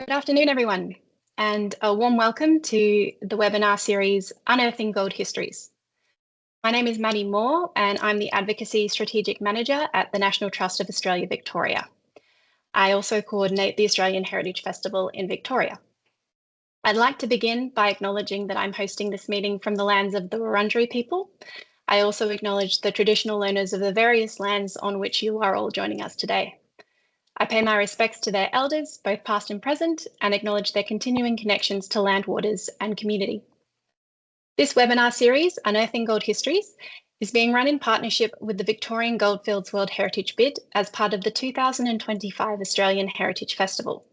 Good afternoon, everyone, and a warm welcome to the webinar series, Unearthing Gold Histories. My name is Maddie Moore, and I'm the Advocacy Strategic Manager at the National Trust of Australia, Victoria. I also coordinate the Australian Heritage Festival in Victoria. I'd like to begin by acknowledging that I'm hosting this meeting from the lands of the Wurundjeri people. I also acknowledge the traditional owners of the various lands on which you are all joining us today. I pay my respects to their elders, both past and present, and acknowledge their continuing connections to land, waters, and community. This webinar series, Unearthing Gold Histories, is being run in partnership with the Victorian Goldfields World Heritage Bid as part of the 2025 Australian Heritage Festival.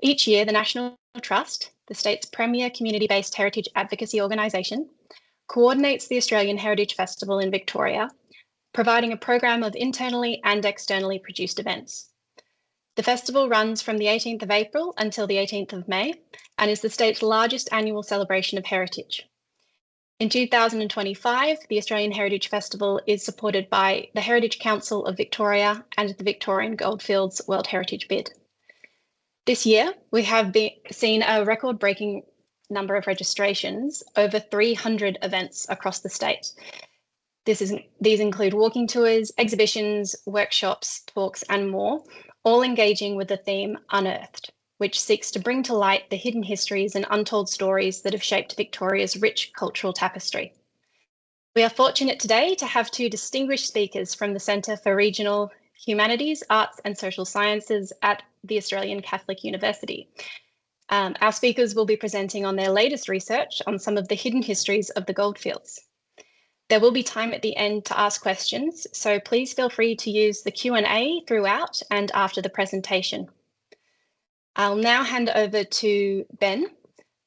Each year, the National Trust, the state's premier community-based heritage advocacy organisation, coordinates the Australian Heritage Festival in Victoria, providing a program of internally and externally produced events. The festival runs from the 18th of April until the 18th of May and is the state's largest annual celebration of heritage. In 2025, the Australian Heritage Festival is supported by the Heritage Council of Victoria and the Victorian Goldfields World Heritage Bid. This year, we have seen a record-breaking number of registrations, over 300 events across the state. These include walking tours, exhibitions, workshops, talks, and more, all engaging with the theme Unearthed, which seeks to bring to light the hidden histories and untold stories that have shaped Victoria's rich cultural tapestry. We are fortunate today to have two distinguished speakers from the Centre for Regional Humanities, Arts and Social Sciences at the Australian Catholic University. Our speakers will be presenting on their latest research on some of the hidden histories of the Goldfields. There will be time at the end to ask questions, so please feel free to use the Q&A throughout and after the presentation. I'll now hand over to Ben.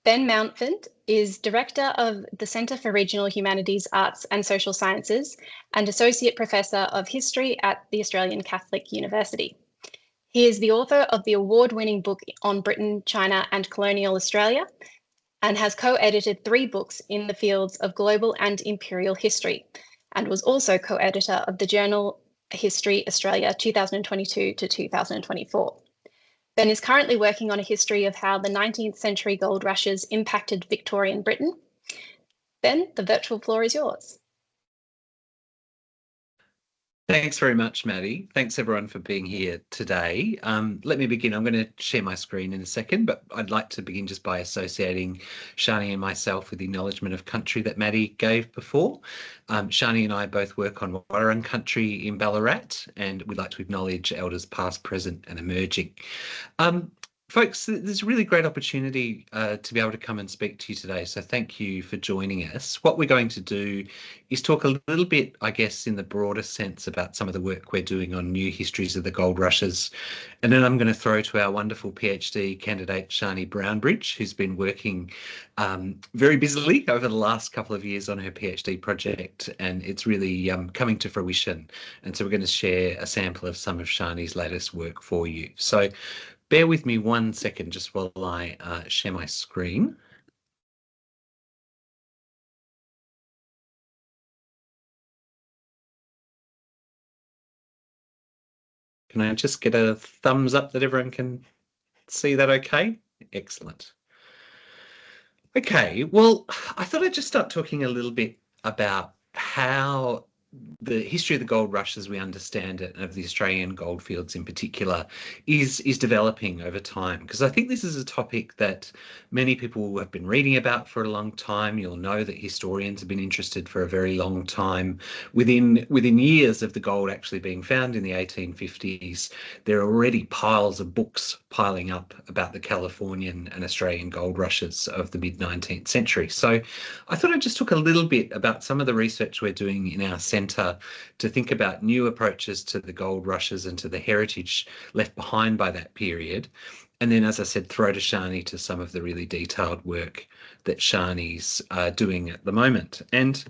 Ben Mountford is Director of the Centre for Regional Humanities, Arts and Social Sciences and Associate Professor of History at the Australian Catholic University. He is the author of the award-winning book on Britain, China and Colonial Australia, and has co-edited 3 books in the fields of global and imperial history, and was also co-editor of the journal History Australia 2022 to 2024. Ben is currently working on a history of how the 19th century gold rushes impacted Victorian Britain. Ben, the virtual floor is yours. Thanks very much, Maddie. Thanks everyone for being here today. Let me begin. I'm going to share my screen in a second, but I'd like to begin just by associating Sharni and myself with the acknowledgement of country that Maddie gave before. Sharni and I both work on Wurrung country in Ballarat, and we'd like to acknowledge elders past, present and emerging. Folks, there's a really great opportunity to be able to come and speak to you today, so thank you for joining us. What we're going to do is talk a little bit, I guess, in the broader sense about some of the work we're doing on new histories of the gold rushes, and then I'm going to throw to our wonderful PhD candidate, Sharni Brownbridge, who's been working very busily over the last couple of years on her PhD project, and it's really coming to fruition. And so we're going to share a sample of some of Sharni's latest work for you. So bear with me 1 second just while I share my screen. Can I just get a thumbs up that everyone can see that okay? Excellent. Okay, well, I thought I'd just start talking a little bit about how the history of the gold rush as we understand it, and of the Australian goldfields in particular, is developing over time. Because I think this is a topic that many people have been reading about for a long time. You'll know that historians have been interested for a very long time. Within years of the gold actually being found in the 1850s, there are already piles of books piling up about the Californian and Australian gold rushes of the mid-19th century. So I thought I'd just talk a little bit about some of the research we're doing in our centre to think about new approaches to the gold rushes and to the heritage left behind by that period. And then, as I said, throw to Sharni to some of the really detailed work that Sharni's doing at the moment. And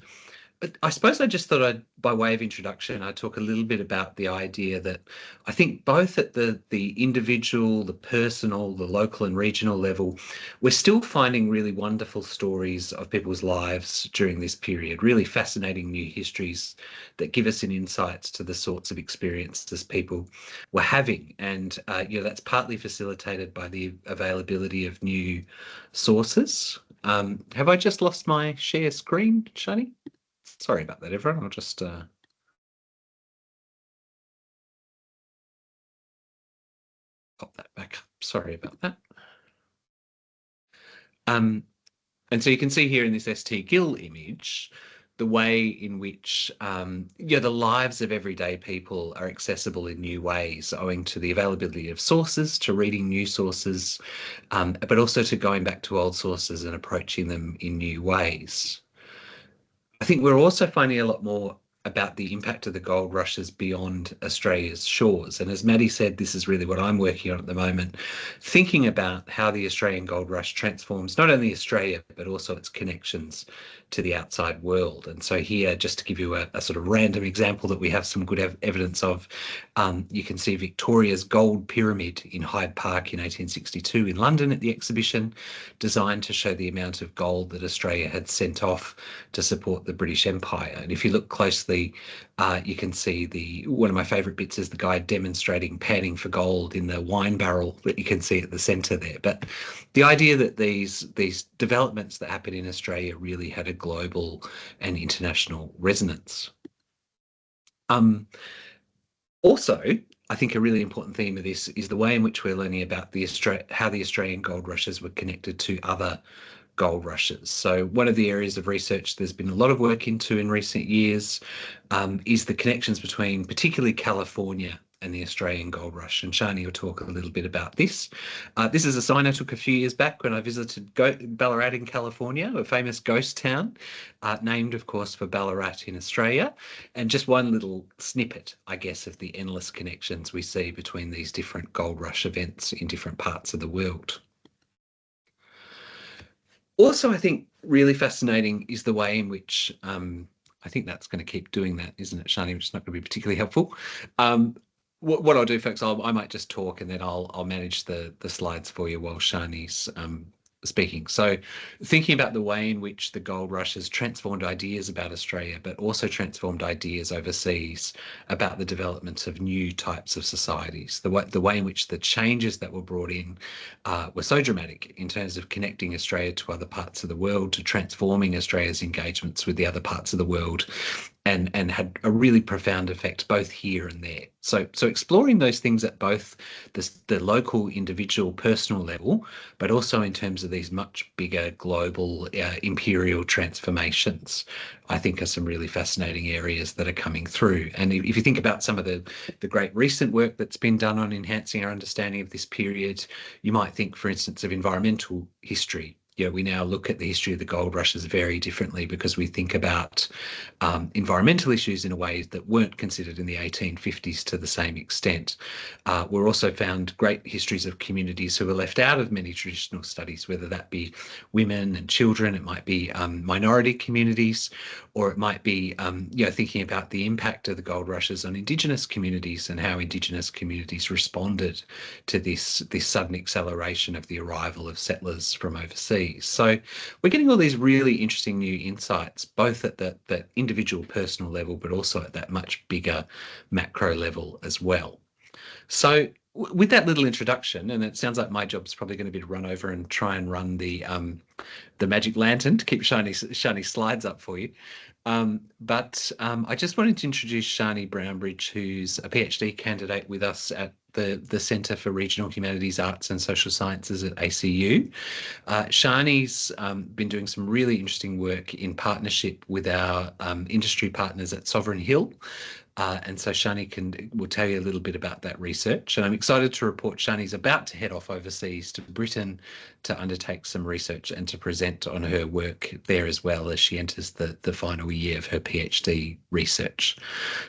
I suppose I just thought by way of introduction, I'd talk a little bit about the idea that I think both at the individual, the personal, the local and regional level, we're still finding really wonderful stories of people's lives during this period, really fascinating new histories that give us an insights to the sorts of experiences people were having. And, that's partly facilitated by the availability of new sources. Have I just lost my share screen, Shani? Sorry about that, everyone. I'll just pop that back up. Sorry about that. And so you can see here in this ST Gill image, the way in which the lives of everyday people are accessible in new ways, owing to the availability of sources, to reading new sources, but also to going back to old sources and approaching them in new ways. I think we're also finding a lot more about the impact of the gold rushes beyond Australia's shores. And as Maddie said, this is really what I'm working on at the moment, thinking about how the Australian gold rush transforms not only Australia, but also its connections to the outside world. And so here, just to give you a sort of random example that we have some good evidence of, you can see Victoria's gold pyramid in Hyde Park in 1862 in London at the exhibition, designed to show the amount of gold that Australia had sent off to support the British Empire. And if you look closely, you can see one of my favourite bits is the guy demonstrating panning for gold in the wine barrel that you can see at the centre there. But the idea that these developments that happen in Australia really had a global and international resonance. Also, I think a really important theme of this is the way in which we're learning about how the Australian gold rushes were connected to other gold rushes. So one of the areas of research there's been a lot of work into in recent years is the connections between particularly California and the Australian gold rush. And Sharni will talk a little bit about this. This is a sign I took a few years back when I visited Ballarat in California, a famous ghost town, named, of course, for Ballarat in Australia. And just one little snippet, I guess, of the endless connections we see between these different gold rush events in different parts of the world. Also, I think really fascinating is the way in which I think that's going to keep doing that, isn't it, Sharni? Which is not going to be particularly helpful. What I'll do, folks, I might just talk and then I'll manage the slides for you while Sharni's speaking. So thinking about the way in which the gold rush has transformed ideas about Australia, but also transformed ideas overseas about the development of new types of societies, the way in which the changes that were brought in were so dramatic in terms of connecting Australia to other parts of the world, to transforming Australia's engagements with the other parts of the world, and had a really profound effect both here and there. So exploring those things at both the local, individual, personal level, but also in terms of these much bigger global imperial transformations, I think are some really fascinating areas that are coming through. And if you think about some of the great recent work that's been done on enhancing our understanding of this period, you might think, for instance, of environmental history. We now look at the history of the gold rushes very differently because we think about environmental issues in a way that weren't considered in the 1850s to the same extent. We're also found great histories of communities who were left out of many traditional studies, whether that be women and children, it might be minority communities, or it might be thinking about the impact of the gold rushes on Indigenous communities and how Indigenous communities responded to this sudden acceleration of the arrival of settlers from overseas. So we're getting all these really interesting new insights, both at the individual personal level, but also at that much bigger macro level as well. So with that little introduction, and it sounds like my job's probably going to be to run over and try and run the magic lantern to keep Sharni's slides up for you. But I just wanted to introduce Sharni Brownbridge, who's a PhD candidate with us at the Centre for Regional Humanities, Arts and Social Sciences at ACU. Sharni's been doing some really interesting work in partnership with our industry partners at Sovereign Hill. And so Sharni will tell you a little bit about that research. And I'm excited to report Sharni's about to head off overseas to Britain to undertake some research and to present on her work there as well as she enters the final year of her PhD research.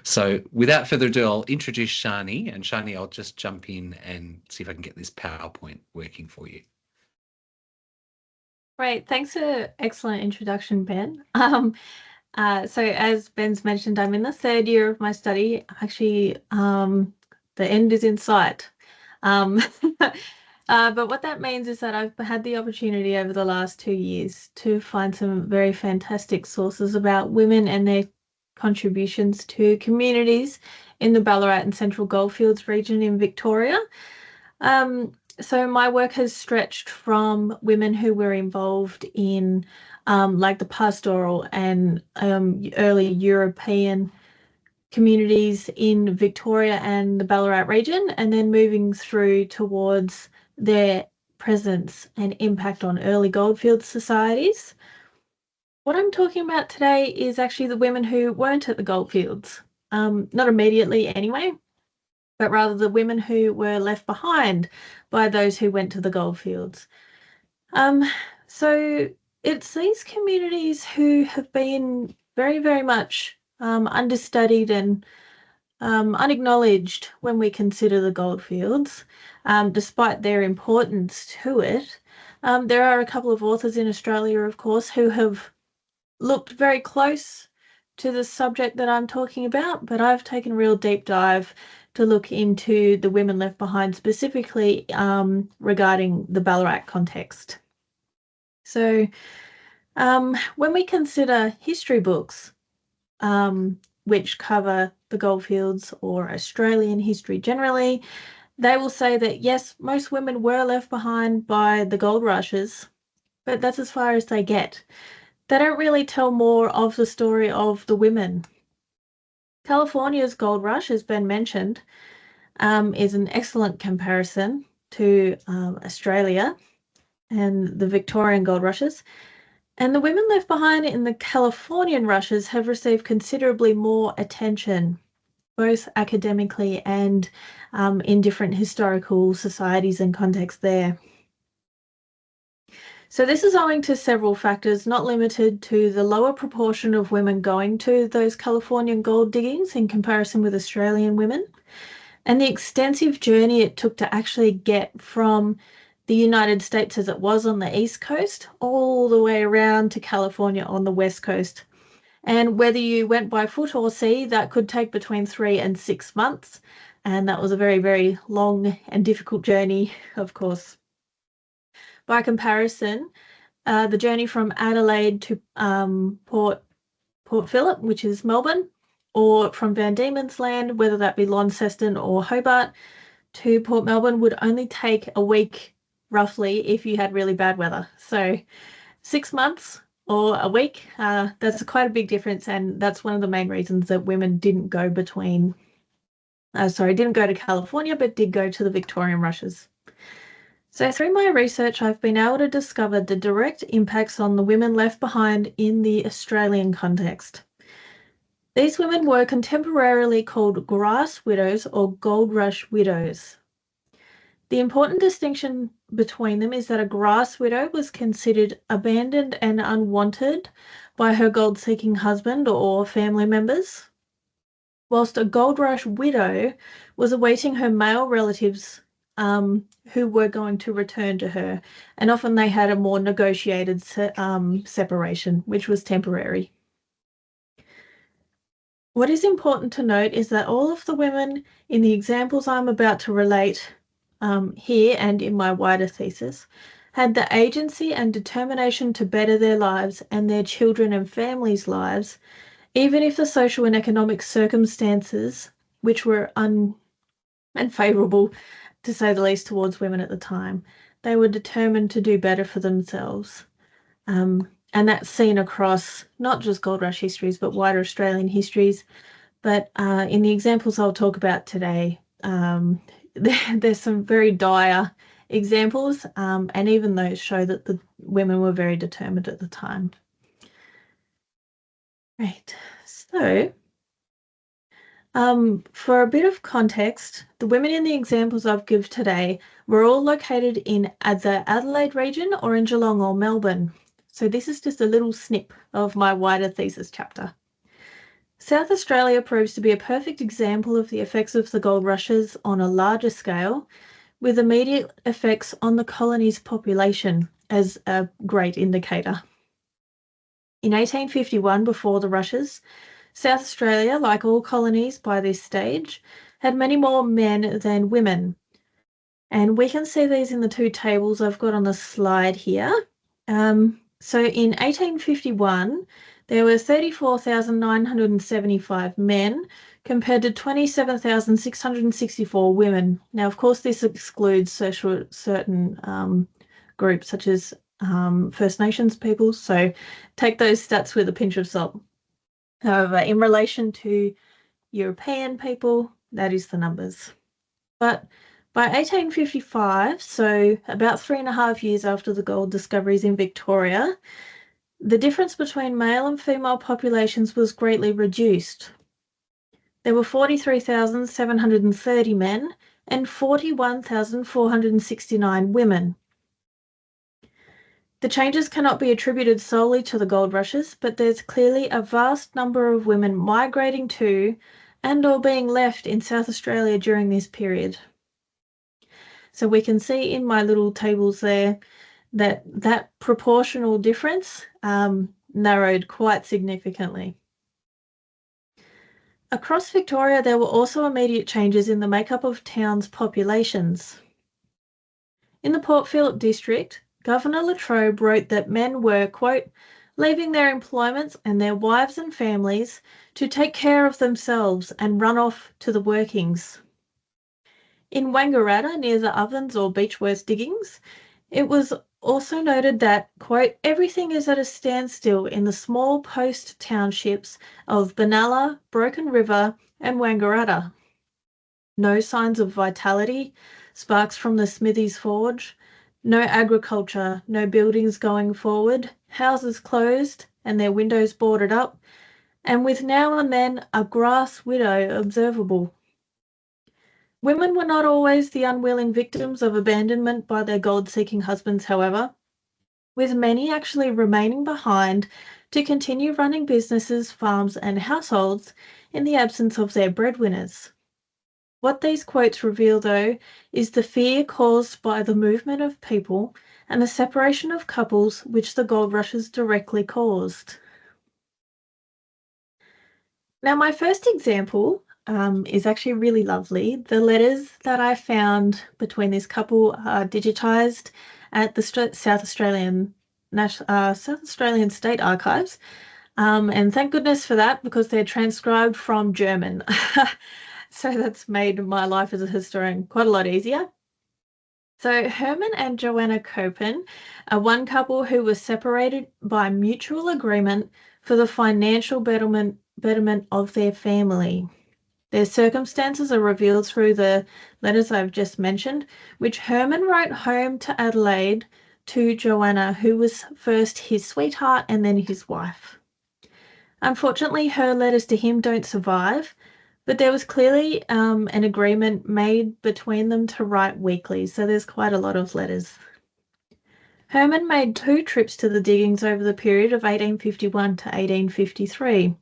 So without further ado, I'll introduce Sharni. And Sharni, I'll just jump in and see if I can get this PowerPoint working for you. Great. Thanks for excellent introduction, Ben. So as Ben's mentioned, I'm in the third year of my study. Actually, the end is in sight. But what that means is that I've had the opportunity over the last 2 years to find some very fantastic sources about women and their contributions to communities in the Ballarat and Central Goldfields region in Victoria. So my work has stretched from women who were involved in like the pastoral and early European communities in Victoria and the Ballarat region, and then moving through towards their presence and impact on early goldfield societies. What I'm talking about today is actually the women who weren't at the goldfields, not immediately anyway, but rather the women who were left behind by those who went to the goldfields. So it's these communities who have been very, very much understudied and unacknowledged when we consider the goldfields, despite their importance to it. There are a couple of authors in Australia, of course, who have looked very close to the subject that I'm talking about, but I've taken a real deep dive to look into the women left behind, specifically regarding the Ballarat context. So when we consider history books, which cover the goldfields or Australian history generally, they will say that yes, most women were left behind by the gold rushes, but that's as far as they get. They don't really tell more of the story of the women. California's gold rush, as Ben mentioned, is an excellent comparison to Australia and the Victorian gold rushes. And the women left behind in the Californian rushes have received considerably more attention, both academically and in different historical societies and contexts there. So this is owing to several factors, not limited to the lower proportion of women going to those Californian gold diggings in comparison with Australian women, and the extensive journey it took to actually get from the United States as it was on the East Coast all the way around to California on the West Coast. And whether you went by foot or sea, that could take between 3 and 6 months. And that was a very, very long and difficult journey, of course. By comparison, the journey from Adelaide to Port Phillip, which is Melbourne, or from Van Diemen's Land, whether that be Launceston or Hobart, to Port Melbourne would only take a week, roughly, if you had really bad weather. So 6 months or a week, that's quite a big difference, and that's one of the main reasons that women didn't go didn't go to California, but did go to the Victorian rushes. So through my research, I've been able to discover the direct impacts on the women left behind in the Australian context. These women were contemporarily called grass widows or gold rush widows. The important distinction between them is that a grass widow was considered abandoned and unwanted by her gold-seeking husband or family members, whilst a gold rush widow was awaiting her male relatives who were going to return to her, and often they had a more negotiated separation, which was temporary. What is important to note is that all of the women in the examples I'm about to relate here and in my wider thesis had the agency and determination to better their lives and their children and families' lives, even if the social and economic circumstances, which were unfavourable to say the least towards women at the time, they were determined to do better for themselves. And that's seen across not just gold rush histories, but wider Australian histories. But in the examples I'll talk about today, there's some very dire examples, and even those show that the women were very determined at the time. Right, so for a bit of context, the women in the examples I've given today were all located in the Adelaide region or in Geelong or Melbourne. So this is just a little snip of my wider thesis chapter. South Australia proves to be a perfect example of the effects of the gold rushes on a larger scale, with immediate effects on the colony's population as a great indicator. In 1851, before the rushes, South Australia, like all colonies by this stage, had many more men than women. And we can see these in the two tables I've got on the slide here. So in 1851, there were 34,975 men compared to 27,664 women. Now, of course, this excludes certain groups such as First Nations people, so take those stats with a pinch of salt. However, in relation to European people, that is the numbers. But by 1855, so about 3.5 years after the gold discoveries in Victoria, the difference between male and female populations was greatly reduced. There were 43,730 men and 41,469 women. The changes cannot be attributed solely to the gold rushes, but there's clearly a vast number of women migrating to and or being left in South Australia during this period. So we can see in my little tables there that proportional difference narrowed quite significantly. Across Victoria, there were also immediate changes in the makeup of towns' populations. In the Port Phillip district, Governor Latrobe wrote that men were, quote, leaving their employments and their wives and families to take care of themselves and run off to the workings. In Wangaratta, near the Ovens or Beechworth diggings, it was also noted that, quote, everything is at a standstill in the small post townships of Benalla, Broken River, and Wangaratta. No signs of vitality, sparks from the Smithies Forge, no agriculture, no buildings going forward, houses closed and their windows boarded up, and with now and then a grass widow observable. Women were not always the unwilling victims of abandonment by their gold-seeking husbands, however, with many actually remaining behind to continue running businesses, farms, and households in the absence of their breadwinners. What these quotes reveal, though, is the fear caused by the movement of people and the separation of couples which the gold rushes directly caused. Now, my first example is actually really lovely. The letters that I found between this couple are digitised at the South Australian State Archives, and thank goodness for that, because they're transcribed from German. So that's made my life as a historian quite a lot easier. So Herman and Joanna Copen are one couple who was separated by mutual agreement for the financial betterment of their family. Their circumstances are revealed through the letters I've just mentioned, which Herman wrote home to Adelaide to Joanna, who was first his sweetheart and then his wife. Unfortunately, her letters to him don't survive, but there was clearly an agreement made between them to write weekly, so there's quite a lot of letters. Herman made 2 trips to the diggings over the period of 1851 to 1853,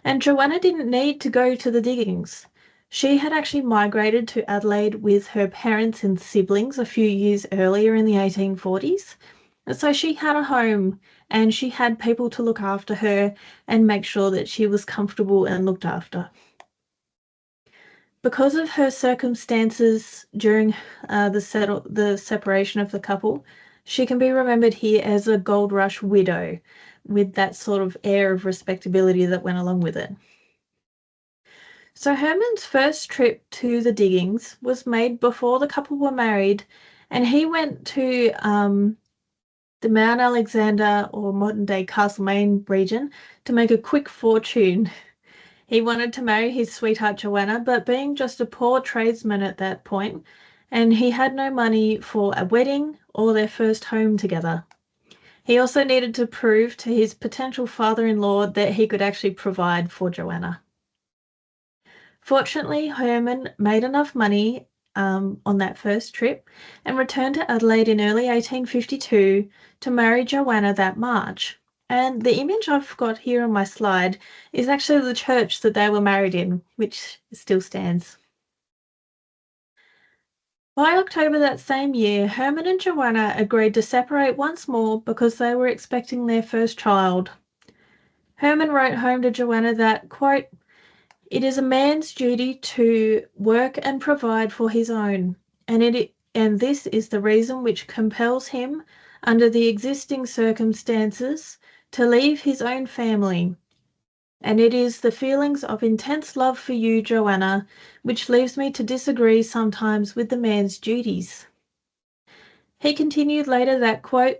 and Joanna didn't need to go to the diggings. She had actually migrated to Adelaide with her parents and siblings a few years earlier in the 1840s, and so she had a home and she had people to look after her and make sure that she was comfortable and looked after. Because of her circumstances during the separation of the couple, she can be remembered here as a gold rush widow, with that sort of air of respectability that went along with it. So Herman's first trip to the diggings was made before the couple were married, and he went to the Mount Alexander, or modern-day Castlemaine region, to make a quick fortune. He wanted to marry his sweetheart Joanna, but being just a poor tradesman at that point, and he had no money for a wedding or their first home together. He also needed to prove to his potential father-in-law that he could actually provide for Joanna. Fortunately, Herman made enough money on that first trip and returned to Adelaide in early 1852 to marry Joanna that March. And the image I've got here on my slide is actually the church that they were married in, which still stands. By October that same year, Herman and Joanna agreed to separate once more because they were expecting their first child. Herman wrote home to Joanna that, quote, "It is a man's duty to work and provide for his own, and this is the reason which compels him, under the existing circumstances, to leave his own family. And it is the feelings of intense love for you, Joanna, which leaves me to disagree sometimes with the man's duties." He continued later that, quote,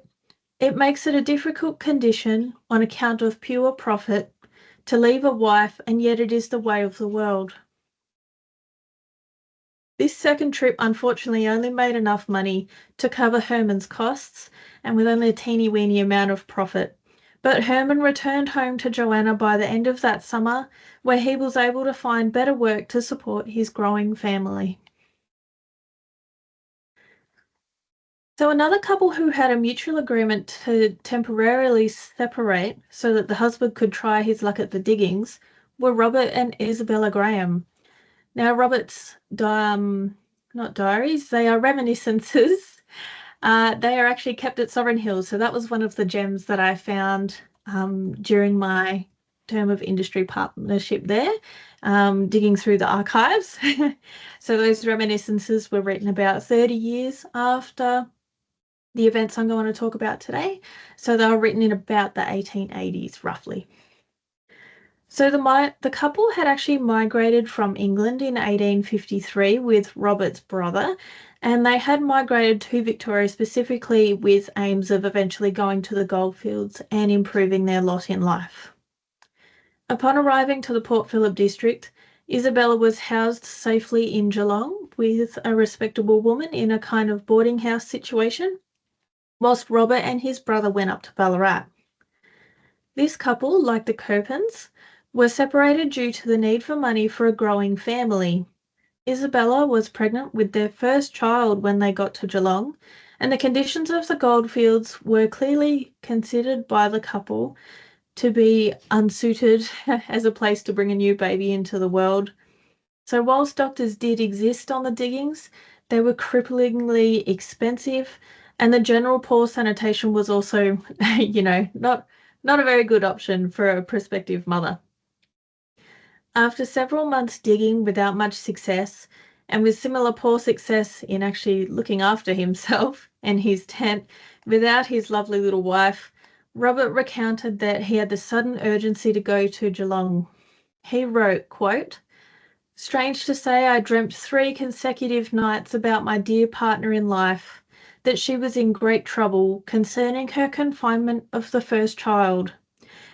"It makes it a difficult condition, on account of pure profit, to leave a wife, and yet it is the way of the world." This second trip unfortunately only made enough money to cover Herman's costs, and with only a teeny-weeny amount of profit. But Herman returned home to Joanna by the end of that summer, where he was able to find better work to support his growing family. So another couple who had a mutual agreement to temporarily separate so that the husband could try his luck at the diggings were Robert and Isabella Graham. Now, Robert's not diaries, they are reminiscences. They are actually kept at Sovereign Hills. So that was one of the gems that I found during my term of industry partnership there, digging through the archives. So those reminiscences were written about 30 years after the events I'm going to talk about today. So they were written in about the 1880s, roughly. So the couple had actually migrated from England in 1853 with Robert's brother, and they had migrated to Victoria specifically with aims of eventually going to the Goldfields and improving their lot in life. Upon arriving to the Port Phillip district, Isabella was housed safely in Geelong with a respectable woman in a kind of boarding house situation, whilst Robert and his brother went up to Ballarat. This couple, like the Copans, were separated due to the need for money for a growing family. Isabella was pregnant with their first child when they got to Geelong, and the conditions of the Goldfields were clearly considered by the couple to be unsuited as a place to bring a new baby into the world. So whilst doctors did exist on the diggings, they were cripplingly expensive, and the general poor sanitation was also, not a very good option for a prospective mother. After several months digging without much success, and with similar poor success in actually looking after himself and his tent without his lovely little wife, Robert recounted that he had the sudden urgency to go to Geelong. He wrote, quote, "Strange to say, I dreamt 3 consecutive nights about my dear partner in life, that she was in great trouble concerning her confinement of the first child,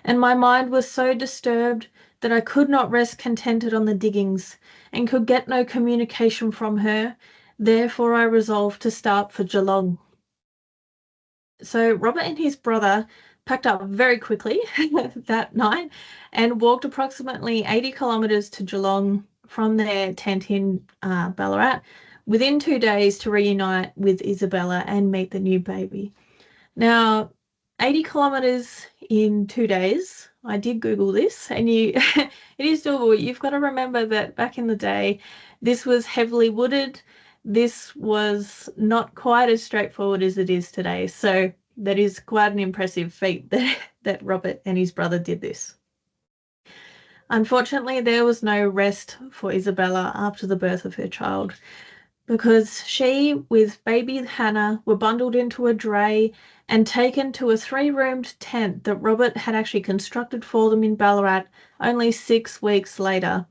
and my mind was so disturbed that I could not rest contented on the diggings, and could get no communication from her. Therefore I resolved to start for Geelong." So Robert and his brother packed up very quickly that night and walked approximately 80 kilometres to Geelong from their tent in Ballarat within 2 days to reunite with Isabella and meet the new baby. Now, 80 kilometres in 2 days, I did Google this, and it is doable. You've got to remember that back in the day, this was heavily wooded. This was not quite as straightforward as it is today. So that is quite an impressive feat that Robert and his brother did this. Unfortunately, there was no rest for Isabella after the birth of her child, because she, with baby Hannah, were bundled into a dray and taken to a 3-roomed tent that Robert had actually constructed for them in Ballarat only 6 weeks later.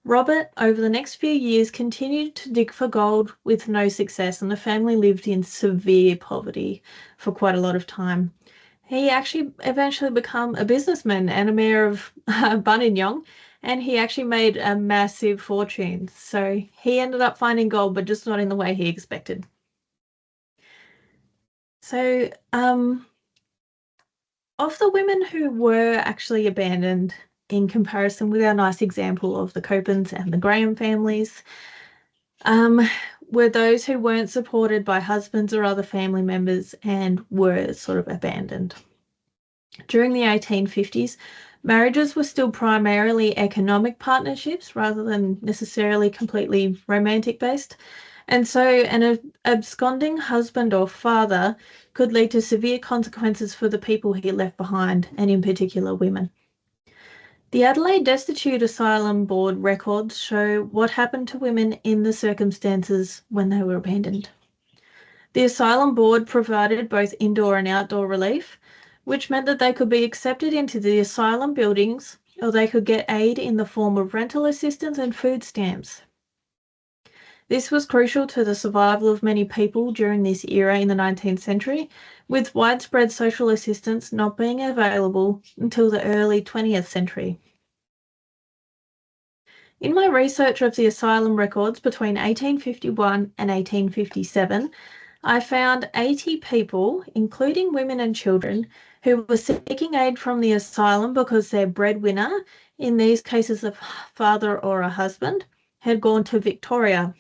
Robert, over the next few years, continued to dig for gold with no success, and the family lived in severe poverty for quite a lot of time. He actually eventually became a businessman and a mayor of Buninyong, and he actually made a massive fortune. So he ended up finding gold, but just not in the way he expected. So of the women who were actually abandoned, in comparison with our nice example of the Copans and the Graham families, were those who weren't supported by husbands or other family members and were sort of abandoned. During the 1850s, marriages were still primarily economic partnerships rather than necessarily completely romantic based, And so an absconding husband or father could lead to severe consequences for the people he left behind, and in particular women. The Adelaide Destitute Asylum Board records show what happened to women in the circumstances when they were abandoned. The Asylum Board provided both indoor and outdoor relief, which meant that they could be accepted into the asylum buildings, or they could get aid in the form of rental assistance and food stamps. This was crucial to the survival of many people during this era in the 19th century, with widespread social assistance not being available until the early 20th century. In my research of the asylum records between 1851 and 1857, I found 80 people, including women and children, who were seeking aid from the asylum because their breadwinner, in these cases a father or a husband, had gone to Victoria.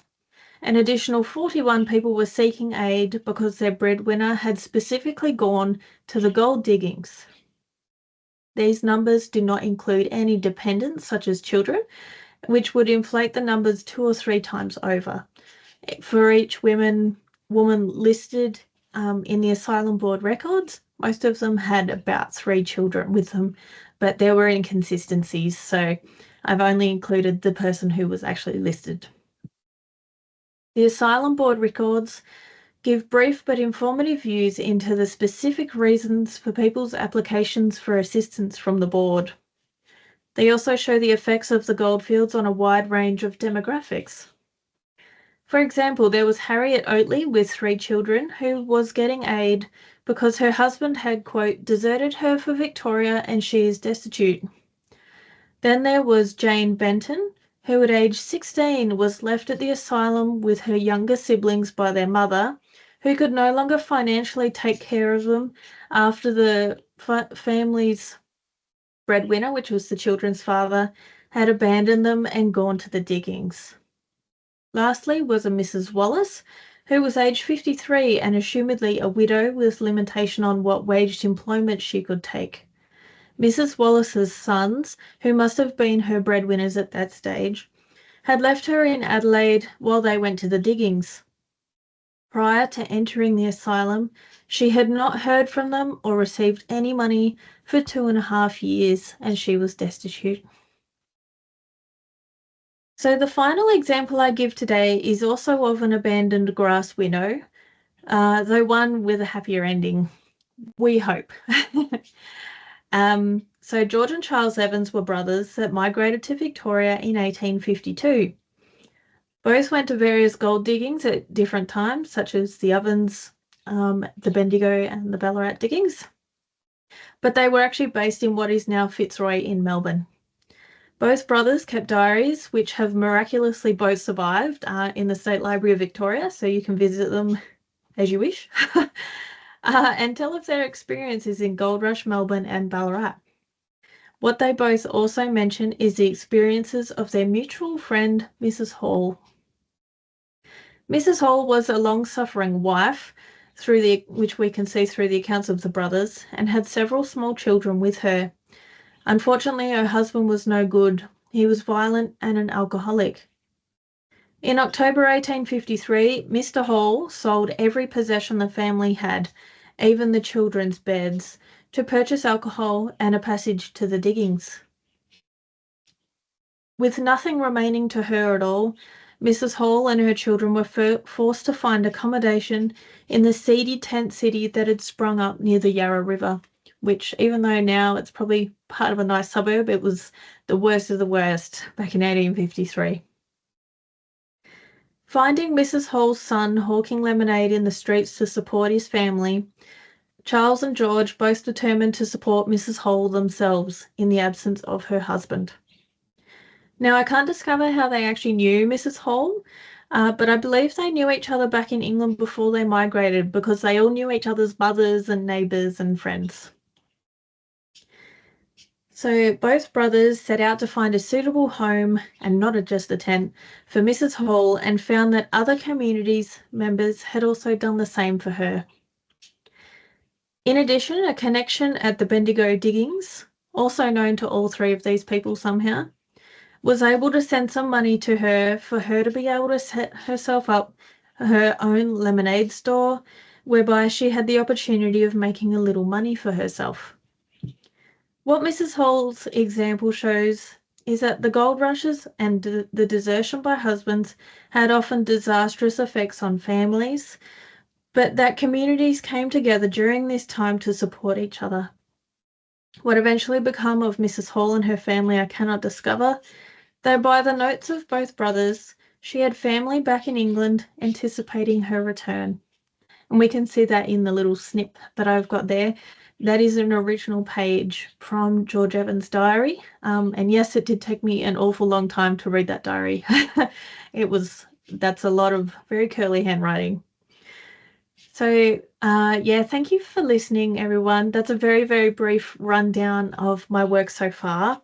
An additional 41 people were seeking aid because their breadwinner had specifically gone to the gold diggings. These numbers do not include any dependents, such as children, which would inflate the numbers 2 or 3 times over. For each woman listed in the Asylum Board records, most of them had about 3 children with them, but there were inconsistencies, so I've only included the person who was actually listed. The Asylum Board records give brief but informative views into the specific reasons for people's applications for assistance from the board. They also show the effects of the Goldfields on a wide range of demographics. For example, there was Harriet Oatley with 3 children who was getting aid because her husband had, quote, deserted her for Victoria and she is destitute. Then there was Jane Benton, who at age 16 was left at the asylum with her younger siblings by their mother, who could no longer financially take care of them after the family's breadwinner, which was the children's father, had abandoned them and gone to the diggings. Lastly was a Mrs. Wallace, who was aged 53 and assumedly a widow with limitation on what waged employment she could take. Mrs. Wallace's sons, who must have been her breadwinners at that stage, had left her in Adelaide while they went to the diggings. Prior to entering the asylum, she had not heard from them or received any money for 2.5 years, and she was destitute. So the final example I give today is also of an abandoned grass widow, though one with a happier ending, we hope. So George and Charles Evans were brothers that migrated to Victoria in 1852. Both went to various gold diggings at different times, such as the Ovens, the Bendigo and the Ballarat diggings. But they were actually based in what is now Fitzroy in Melbourne. Both brothers kept diaries, which have miraculously both survived in the State Library of Victoria, so you can visit them as you wish, and tell of their experiences in Gold Rush, Melbourne and Ballarat. What they both also mention is the experiences of their mutual friend, Mrs. Hall. Mrs. Hall was a long-suffering wife, which we can see through the accounts of the brothers, and had several small children with her. Unfortunately, her husband was no good. He was violent and an alcoholic. In October 1853, Mr. Hall sold every possession the family had, even the children's beds, to purchase alcohol and a passage to the diggings. With nothing remaining to her at all, Mrs. Hall and her children were forced to find accommodation in the seedy tent city that had sprung up near the Yarra River, which, even though now it's probably part of a nice suburb, it was the worst of the worst back in 1853. Finding Mrs. Hall's son hawking lemonade in the streets to support his family, Charles and George both determined to support Mrs. Hall themselves in the absence of her husband. Now, I can't discover how they actually knew Mrs. Hall, but I believe they knew each other back in England before they migrated because they all knew each other's mothers and neighbours and friends. So both brothers set out to find a suitable home, and not just a tent, for Mrs. Hall, and found that other communities members had also done the same for her. In addition, a connection at the Bendigo diggings, also known to all 3 of these people somehow, was able to send some money to her for her to be able to set herself up her own lemonade store, whereby she had the opportunity of making a little money for herself. What Mrs. Hall's example shows is that the gold rushes and the desertion by husbands had often disastrous effects on families, but that communities came together during this time to support each other. What eventually became of Mrs. Hall and her family I cannot discover, though by the notes of both brothers, she had family back in England anticipating her return. And we can see that in the little snip that I've got there. That is an original page from George Evans' diary. And yes, it did take me an awful long time to read that diary. That's a lot of very curly handwriting. So yeah, thank you for listening, everyone. That's a very, very brief rundown of my work so far.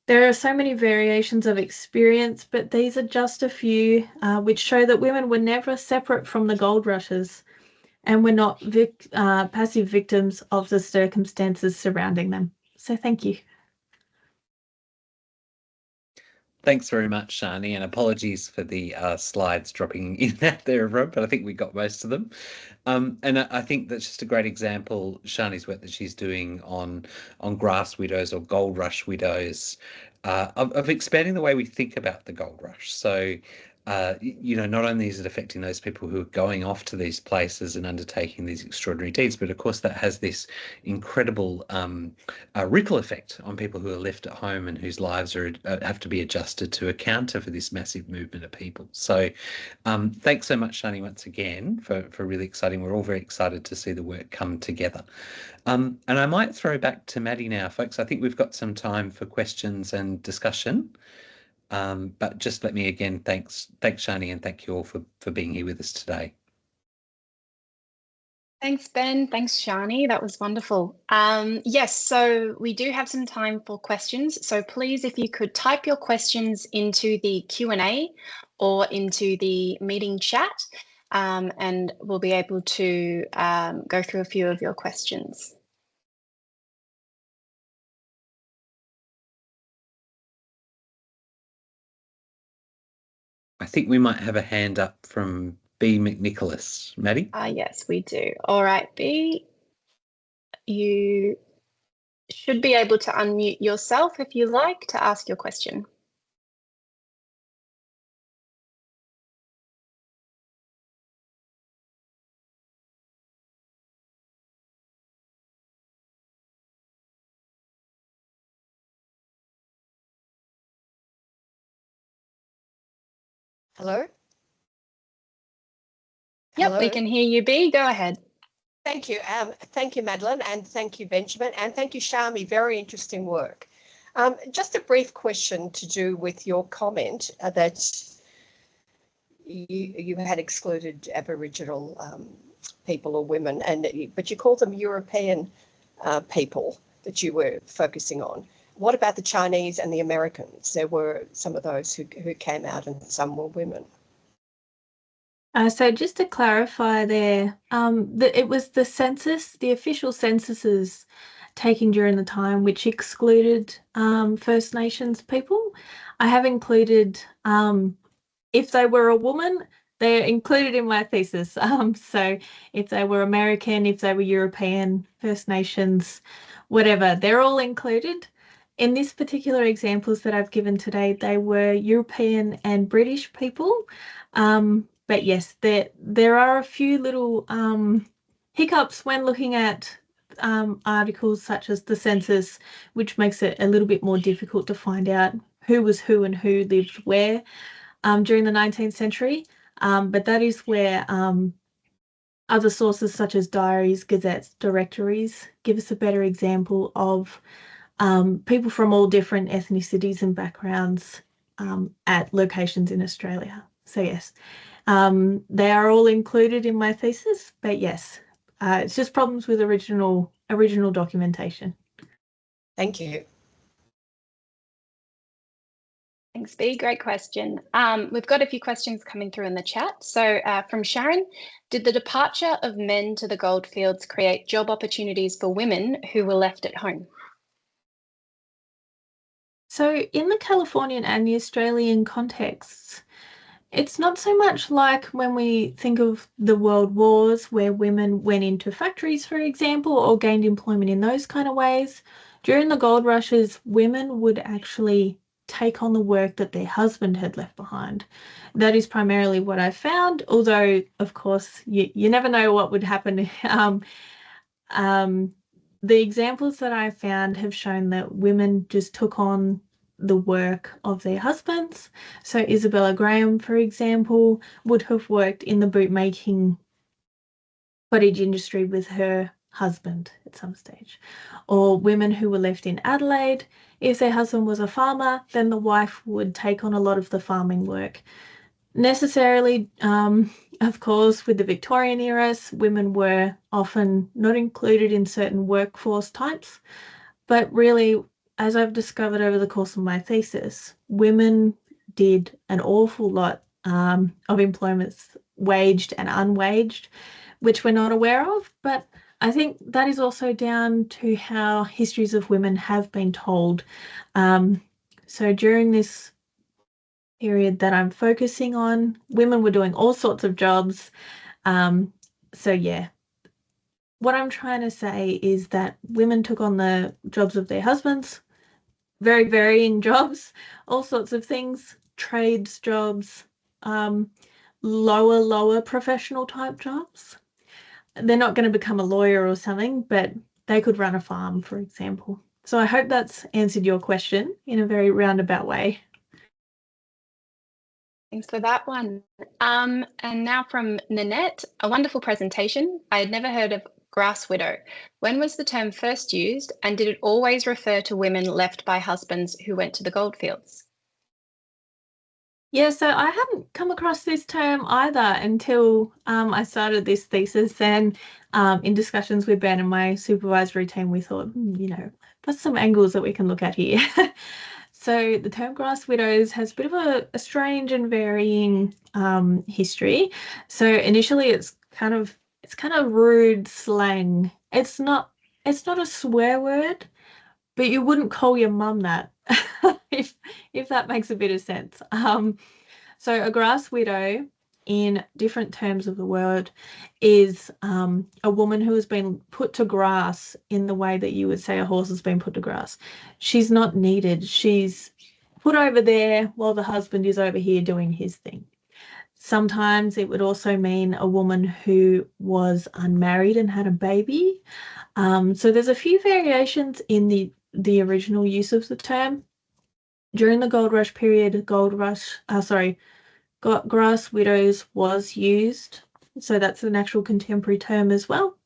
There are so many variations of experience, but these are just a few which show that women were never separate from the gold rushes and were not passive victims of the circumstances surrounding them. So thank you. Thanks very much, Sharni, and apologies for the slides dropping in out there, but I think we got most of them. And I think that's just a great example, Sharni's work that she's doing on grass widows or gold rush widows, of expanding the way we think about the gold rush. So, not only is it affecting those people who are going off to these places and undertaking these extraordinary deeds, but of course that has this incredible ripple effect on people who are left at home and whose lives have to be adjusted to account for this massive movement of people. So thanks so much, Sharni, once again for really exciting. We're all very excited to see the work come together. And I might throw back to Maddie now, folks. I think we've got some time for questions and discussion. But just let me again, thanks Sharni, and thank you all for being here with us today. Thanks, Ben. Thanks, Sharni. That was wonderful. Yes, so we do have some time for questions. So please, if you could type your questions into the Q&A or into the meeting chat, and we'll be able to go through a few of your questions. I think we might have a hand up from B. McNicholas. Maddie? Yes, we do. All right, B, you should be able to unmute yourself if you like to ask your question. Hello? Yep, Hello? we can hear you, B. Go ahead. Thank you. Thank you, Madeline, and thank you, Benjamin, and thank you, Sharmi. Very interesting work. Just a brief question to do with your comment that you had excluded Aboriginal people or women, but you called them European people that you were focusing on. What about the Chinese and the Americans? There were some of those who came out and some were women. So just to clarify there, it was the census, the official censuses taken during the time which excluded First Nations people. I have included, if they were a woman, they're included in my thesis. So if they were American, if they were European, First Nations, whatever, they're all included. In this particular examples that I've given today, they were European and British people. But yes, there are a few little hiccups when looking at articles such as the census, which makes it a little bit more difficult to find out who was who and who lived where during the 19th century. But that is where other sources such as diaries, gazettes, directories give us a better example of people from all different ethnicities and backgrounds at locations in Australia. So yes, they are all included in my thesis, but yes, it's just problems with original documentation. Thank you. Thanks, B. Great question. We've got a few questions coming through in the chat. So from Sharon, did the departure of men to the goldfields create job opportunities for women who were left at home? So in the Californian and the Australian contexts, It's not so much like when we think of the world wars where women went into factories, for example, or gained employment in those kind of ways. During the gold rushes, women would actually take on the work that their husband had left behind. That is primarily what I found, although, of course, you never know what would happen. The examples that I found have shown that women just took on the work of their husbands. So Isabella Graham, for example, would have worked in the bootmaking cottage industry with her husband at some stage. Or women who were left in Adelaide, if their husband was a farmer, then the wife would take on a lot of the farming work. Necessarily, of course, with the Victorian era, women were often not included in certain workforce types, but really, as I've discovered over the course of my thesis, women did an awful lot of employments, waged and unwaged, which we're not aware of. But I think that is also down to how histories of women have been told. So during this period that I'm focusing on, women were doing all sorts of jobs. So yeah, what I'm trying to say is that women took on the jobs of their husbands, very varying jobs, all sorts of things, trades jobs, lower professional type jobs. They're not going to become a lawyer or something, but they could run a farm, for example. So I hope that's answered your question in a very roundabout way. Thanks for that one. And now from Nanette, a wonderful presentation. I had never heard of grass widow. When was the term first used, and did it always refer to women left by husbands who went to the goldfields? Yeah, so I hadn't come across this term either until I started this thesis, and in discussions with Ben and my supervisory team, we thought, there's some angles that we can look at here. So the term grass widows has a bit of a strange and varying history. So initially it's kind of rude slang. It's not a swear word, but you wouldn't call your mum that if that makes a bit of sense. So a grass widow, in different terms of the word, is a woman who has been put to grass in the way that you would say a horse has been put to grass. She's not needed. She's put over there while the husband is over here doing his thing. Sometimes it would also mean a woman who was unmarried and had a baby. So there's a few variations in the original use of the term. During the gold rush period, grass widows was used, so that's an actual contemporary term as well.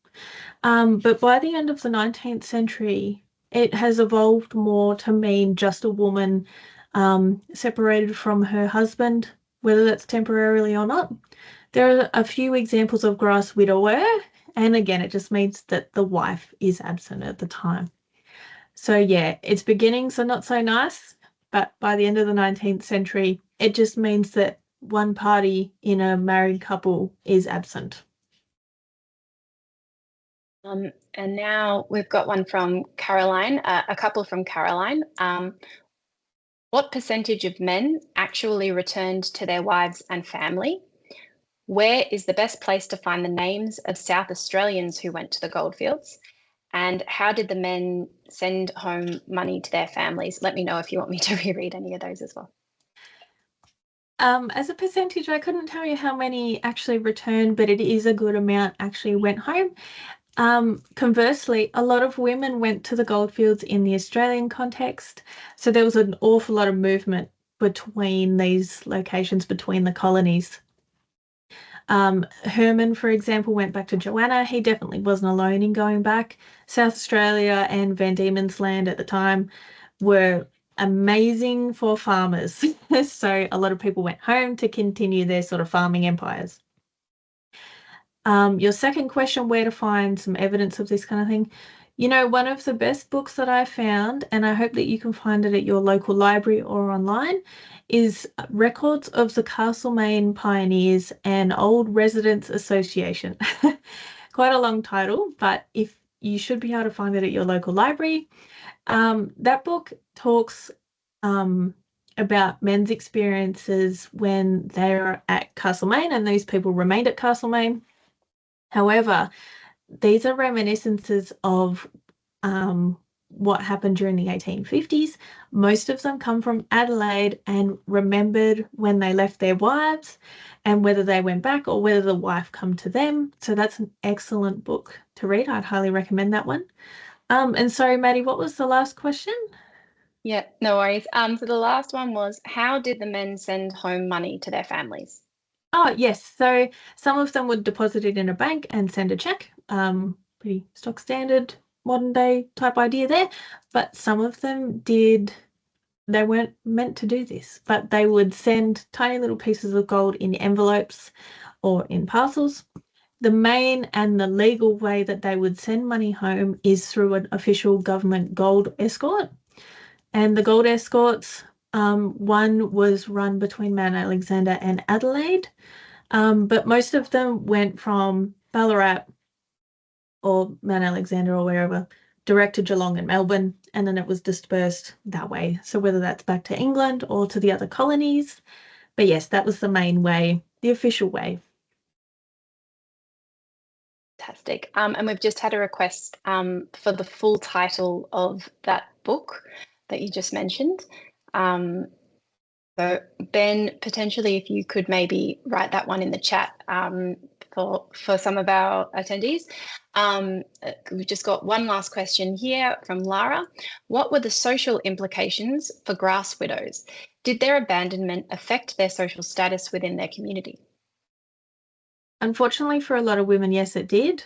But by the end of the 19th century, it has evolved more to mean just a woman separated from her husband, whether that's temporarily or not. There are a few examples of grass widower, and again, it just means that the wife is absent at the time. So yeah, it's beginning, so not so nice, but by the end of the 19th century, it just means that one party in a married couple is absent. And now we've got one from Caroline, a couple from Caroline. What percentage of men actually returned to their wives and family? Where is the best place to find the names of South Australians who went to the goldfields? And how did the men send home money to their families? Let me know if you want me to reread any of those as well. As a percentage, I couldn't tell you how many actually returned, but it is a good amount actually went home. Conversely, a lot of women went to the goldfields in the Australian context. So there was an awful lot of movement between these locations, between the colonies. Herman, for example, went back to Joanna. He definitely wasn't alone in going back. South Australia and Van Diemen's Land at the time were amazing for farmers. So a lot of people went home to continue their sort of farming empires. Your second question, where to find some evidence of this kind of thing. One of the best books that I found, and I hope that you can find it at your local library or online, is Records of the Castlemaine Pioneers and Old Residents Association. Quite a long title, but if you should be able to find it at your local library. That book talks about men's experiences when they're at Castlemaine, and these people remained at Castlemaine. However, these are reminiscences of what happened during the 1850s. Most of them come from Adelaide and remembered when they left their wives and whether they went back or whether the wife come to them. So that's an excellent book to read. I'd highly recommend that one. And sorry, Maddie, what was the last question? Yeah, no worries. So the last one was, how did the men send home money to their families? Oh, yes. So some of them would deposit it in a bank and send a check. Pretty stock standard, modern day type idea there. But some of them did, they weren't meant to do this, but they would send tiny little pieces of gold in envelopes or in parcels. The main and the legal way that they would send money home is through an official government gold escort. And the gold escorts, one was run between Mount Alexander and Adelaide, but most of them went from Ballarat or Mount Alexander or wherever direct to Geelong and Melbourne, and then it was dispersed that way. So whether that's back to England or to the other colonies, but yes, that was the main way, the official way. Fantastic. And we've just had a request for the full title of that book that you just mentioned. So Ben, potentially if you could maybe write that one in the chat for some of our attendees. We've just got one last question here from Lara. What were the social implications for grass widows? Did their abandonment affect their social status within their community? Unfortunately, for a lot of women, yes, it did.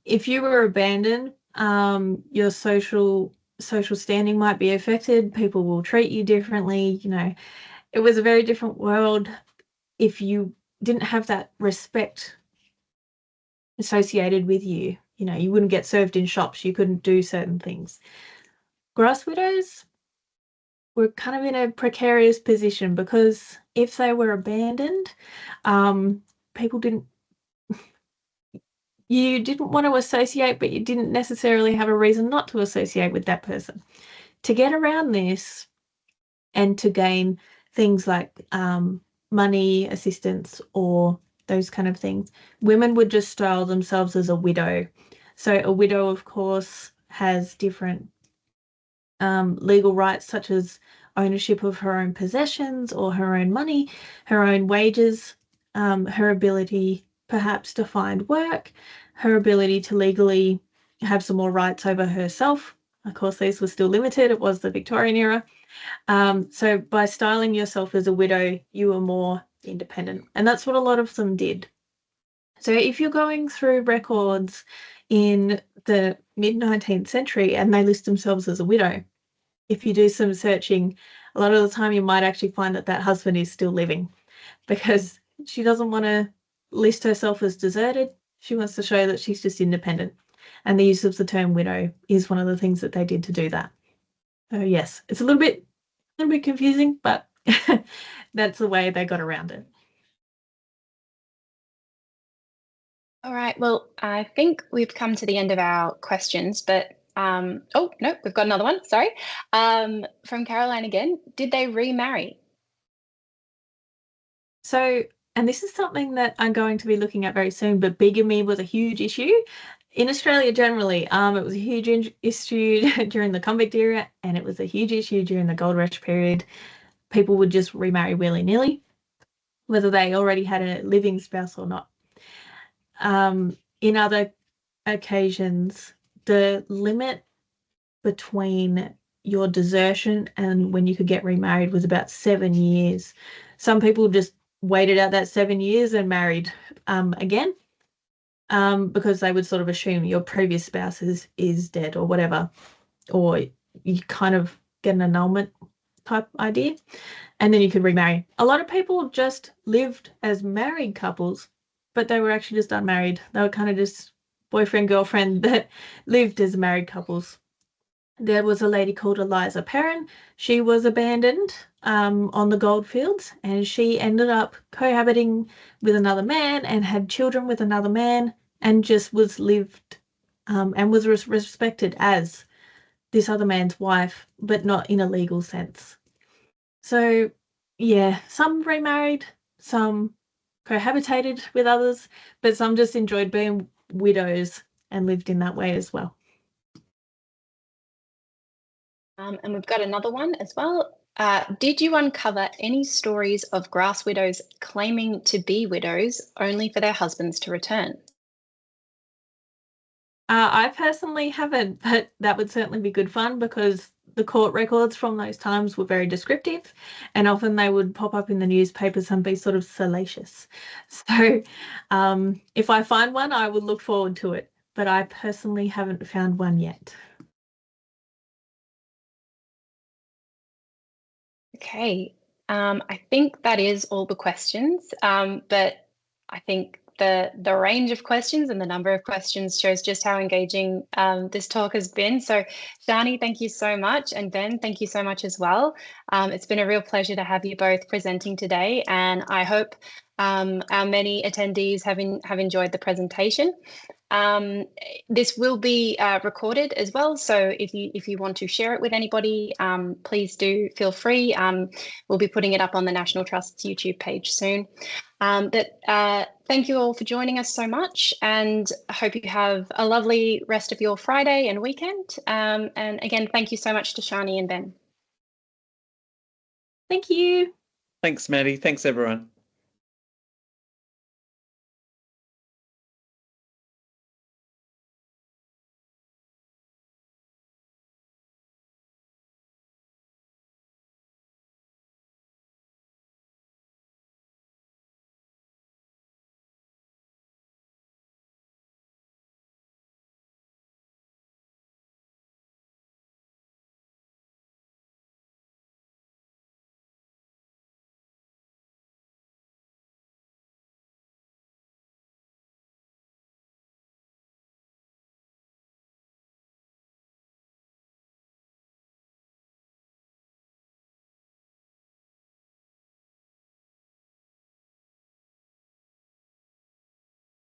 If you were abandoned, your social standing might be affected. People will treat you differently. You know, it was a very different world. If you didn't have that respect associated with you, you know, you wouldn't get served in shops. You couldn't do certain things. Grass widows were kind of in a precarious position because if they were abandoned, people didn't want to associate, but you didn't necessarily have a reason not to associate with that person. To get around this and to gain things like money, assistance, or those kind of things, women would just style themselves as a widow. So a widow, of course, has different legal rights, such as ownership of her own possessions or her own money, her own wages, her ability perhaps to find work, her ability to legally have some more rights over herself. Of course, these were still limited. It was the Victorian era. So by styling yourself as a widow, you were more independent. And that's what a lot of them did. So if you're going through records in the mid-19th century and they list themselves as a widow, if you do some searching, a lot of the time you might actually find that that husband is still living because she doesn't want to list herself as deserted. She wants to show that she's just independent. And the use of the term widow is one of the things that they did to do that. So yes, it's a little bit confusing, but that's the way they got around it. All right, well, I think we've come to the end of our questions, but oh, no, we've got another one, sorry. From Caroline again, did they remarry? So, and this is something that I'm going to be looking at very soon, but bigamy was a huge issue in Australia generally. It was a huge issue during the convict era, and it was a huge issue during the gold rush period. People would just remarry willy-nilly, whether they already had a living spouse or not. In other occasions, the limit between your desertion and when you could get remarried was about 7 years. Some people just waited out that 7 years and married again because they would sort of assume your previous spouse is dead or whatever, or you kind of get an annulment type idea, and then you could remarry. A lot of people just lived as married couples, but they were actually just unmarried. They were kind of just boyfriend, girlfriend that lived as married couples. There was a lady called Eliza Perrin. She was abandoned on the Goldfields, and she ended up cohabiting with another man and had children with another man, and just was lived and was respected as this other man's wife, but not in a legal sense. So, yeah, some remarried, some cohabitated with others, but some just enjoyed being widows and lived in that way as well. And we've got another one as well. Did you uncover any stories of grass widows claiming to be widows only for their husbands to return? I personally haven't, but that would certainly be good fun because the court records from those times were very descriptive, and often they would pop up in the newspapers and be sort of salacious. So if I find one, I would look forward to it, but I personally haven't found one yet. Okay, I think that is all the questions, but I think the range of questions and the number of questions shows just how engaging this talk has been. So Sharni, thank you so much, and Ben, thank you so much as well. It's been a real pleasure to have you both presenting today, and I hope our many attendees have enjoyed the presentation. This will be recorded as well, so if you want to share it with anybody, please do feel free. We'll be putting it up on the National Trust's YouTube page soon. Thank you all for joining us so much, and I hope you have a lovely rest of your Friday and weekend. And again, thank you so much to Sharni and Ben. Thank you. Thanks, Maddie. Thanks, everyone.